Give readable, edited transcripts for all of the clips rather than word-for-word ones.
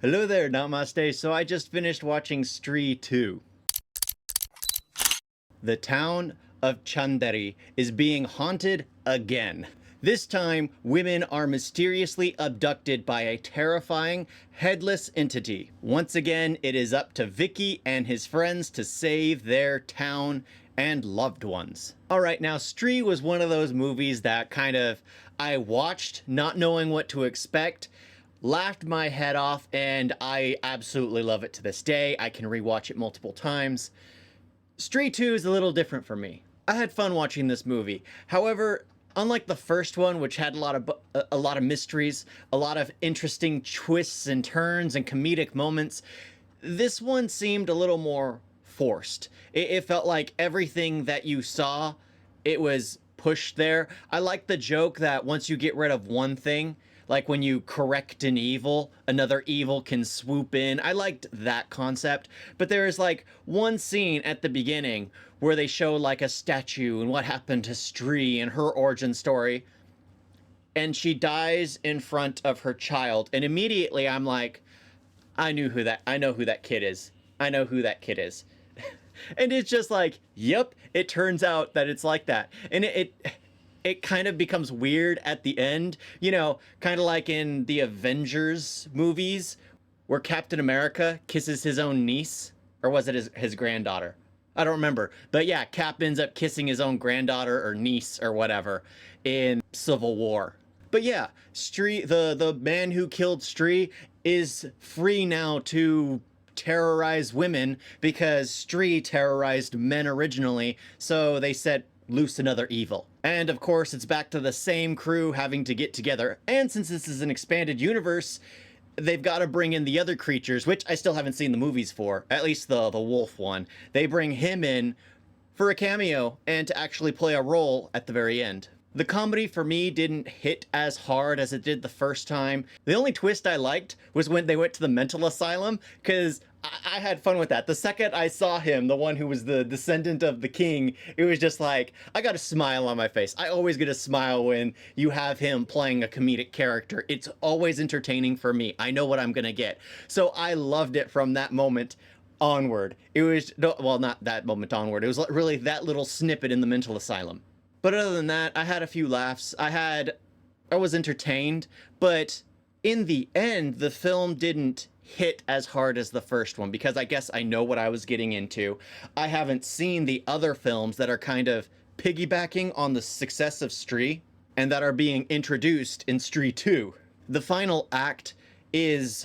Hello there, Namaste. So I just finished watching Stree 2. The town of Chanderi is being haunted again. This time, women are mysteriously abducted by a terrifying, headless entity. Once again, it is up to Vicky and his friends to save their town and loved ones. Alright, now Stree was one of those movies that I watched not knowing what to expect, laughed my head off, and I absolutely love it to this day. I can rewatch it multiple times. Stree 2 is a little different for me. I had fun watching this movie. However, unlike the first one, which had a lot of mysteries, a lot of interesting twists and turns and comedic moments, this one seemed a little more forced. It felt like everything that you saw, it was pushed there. I like the joke that once you get rid of one thing, like when you correct an evil, another evil can swoop in. I liked that concept, but there is like one scene at the beginning where they show like a statue and what happened to Stree and her origin story, and she dies in front of her child, and immediately I'm like, I know who that kid is. I know who that kid is. And it's just like, yep, it turns out that it's like that. And it kind of becomes weird at the end, you know, kind of like in the Avengers movies where Captain America kisses his own niece, or was it his granddaughter? I don't remember. But yeah, Cap ends up kissing his own granddaughter or niece or whatever in Civil War. But yeah, Stree, the man who killed Stree is free now to terrorize women because Stree terrorized men originally, so they set loose another evil. And of course, it's back to the same crew having to get together. And since this is an expanded universe, they've got to bring in the other creatures, which I still haven't seen the movies for, at least the wolf one. They bring him in for a cameo and to actually play a role at the very end. The comedy for me didn't hit as hard as it did the first time. The only twist I liked was when they went to the mental asylum, because I had fun with that. The second I saw him, the one who was the descendant of the king, it was just like, I got a smile on my face. I always get a smile when you have him playing a comedic character. It's always entertaining for me. I know what I'm gonna get. So I loved it from that moment onward. It was, well, not that moment onward. It was really that little snippet in the mental asylum. But other than that, I had a few laughs. I was entertained, but in the end, the film didn't hit as hard as the first one because I guess I know what I was getting into. I haven't seen the other films that are kind of piggybacking on the success of Stree and that are being introduced in Stree 2. The final act is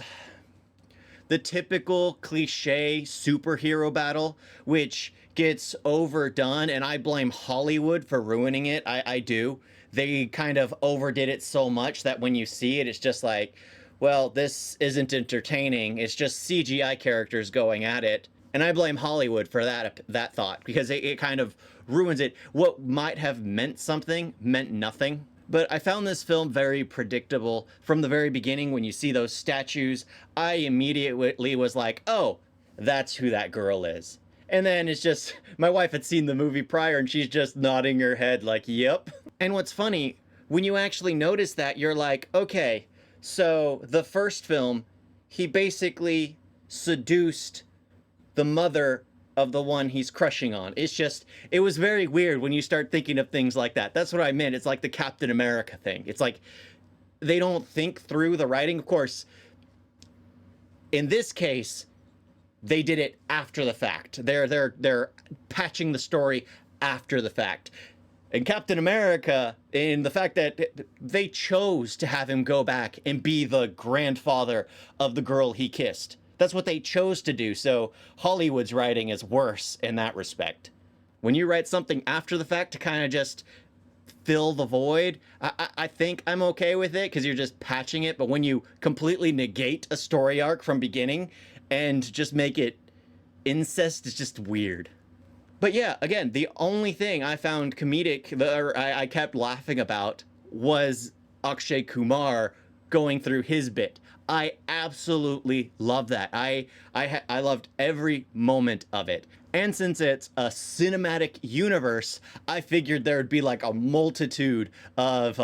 the typical cliche superhero battle, which gets overdone, and I blame Hollywood for ruining it. I do. They kind of overdid it so much that when you see it, it's just like, well, this isn't entertaining. It's just CGI characters going at it. And I blame Hollywood for that thought, because it kind of ruins it. What might have meant something meant nothing. But I found this film very predictable from the very beginning. When you see those statues, I immediately was like, oh, that's who that girl is. And then it's just, my wife had seen the movie prior and she's just nodding her head like, yep. And what's funny, when you actually notice that, you're like, okay, so the first film, he basically seduced the mother of the one he's crushing on. It's just, it was very weird when you start thinking of things like that. That's what I meant. It's like the Captain America thing. It's like, they don't think through the writing. Of course, in this case, they did it after the fact. They're patching the story after the fact. And Captain America, in the fact that they chose to have him go back and be the grandfather of the girl he kissed. That's what they chose to do, so Hollywood's writing is worse in that respect. When you write something after the fact to kind of just fill the void, I think I'm okay with it because you're just patching it, but when you completely negate a story arc from beginning and just make it incest, it's just weird. But yeah, again, the only thing I found comedic, or I kept laughing about, was Akshay Kumar going through his bit. I absolutely love that. I loved every moment of it. And since it's a cinematic universe, I figured there would be like a multitude of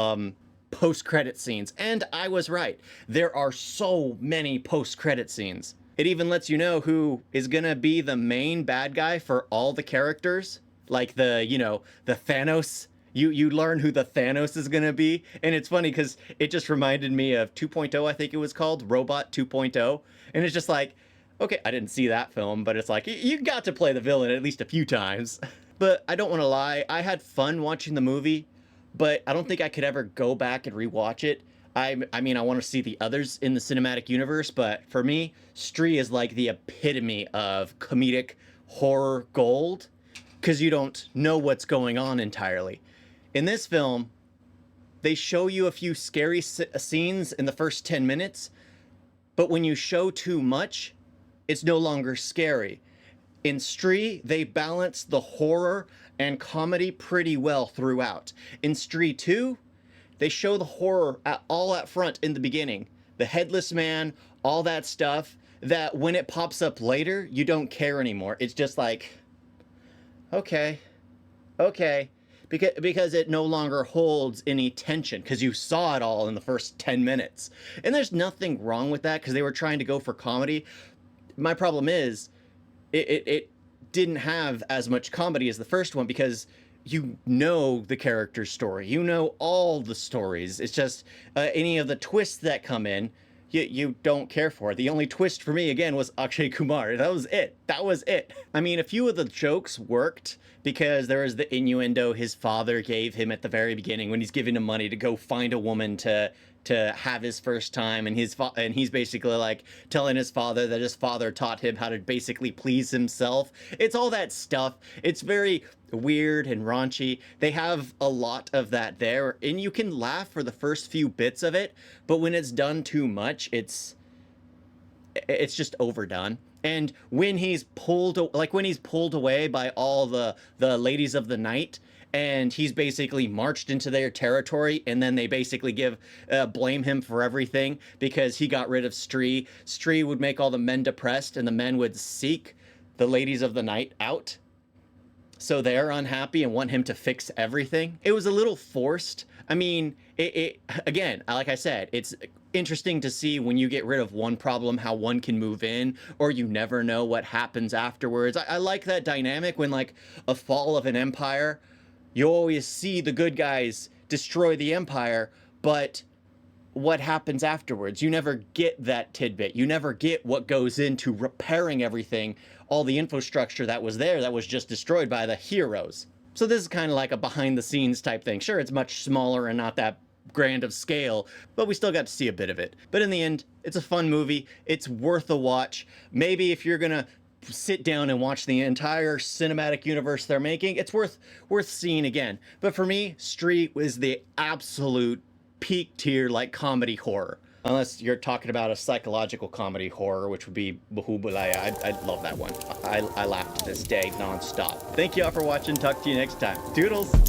post-credit scenes. And I was right. There are so many post-credit scenes. It even lets you know who is gonna be the main bad guy for all the characters. Like the, you know, the Thanos. You learn who the Thanos is gonna be. And it's funny because it just reminded me of 2.0, I think it was called, Robot 2.0. And it's just like, okay, I didn't see that film, but it's like, you got to play the villain at least a few times. But I don't want to lie, I had fun watching the movie, but I don't think I could ever go back and rewatch it. I mean, I want to see the others in the cinematic universe, but for me, Stree is like the epitome of comedic horror gold, because you don't know what's going on entirely. In this film, they show you a few scary scenes in the first 10 minutes, but when you show too much, it's no longer scary. In Stree, they balance the horror and comedy pretty well throughout. In Stree 2, they show the horror all up front in the beginning. The headless man, all that stuff, that when it pops up later, you don't care anymore. It's just like, okay. Because it no longer holds any tension, because you saw it all in the first 10 minutes. And there's nothing wrong with that, because they were trying to go for comedy. My problem is, it didn't have as much comedy as the first one, because you know the character's story. You know all the stories. It's just any of the twists that come in, you don't care for. The only twist for me, again, was Akshay Kumar. That was it. I mean, a few of the jokes worked, because there was the innuendo his father gave him at the very beginning when he's giving him money to go find a woman to have his first time, and he's basically like telling his father that his father taught him how to basically please himself. It's all that stuff. It's very weird and raunchy. They have a lot of that there, and you can laugh for the first few bits of it, but when it's done too much, it's just overdone. And when he's pulled away by all the ladies of the night, and he's basically marched into their territory, and then they basically blame him for everything because he got rid of Stree. Stree would make all the men depressed, and the men would seek the ladies of the night out, so they're unhappy and want him to fix everything. It was a little forced. I mean, it again, like I said, it's interesting to see when you get rid of one problem, how one can move in, or you never know what happens afterwards. I like that dynamic when, like, a fall of an empire, you always see the good guys destroy the empire, but what happens afterwards? You never get that tidbit. You never get what goes into repairing everything, all the infrastructure that was there that was just destroyed by the heroes. So this is kind of like a behind the scenes type thing. Sure, it's much smaller and not that grand of scale, but we still got to see a bit of it. But in the end, it's a fun movie. It's worth a watch. Maybe if you're gonna sit down and watch the entire cinematic universe they're making, it's worth seeing again. But for me, Stree was the absolute peak tier, like, comedy horror. Unless you're talking about a psychological comedy horror, which would be Bahubulaya. I'd love that one. I laughed to this day nonstop. Thank you all for watching. Talk to you next time. Toodles!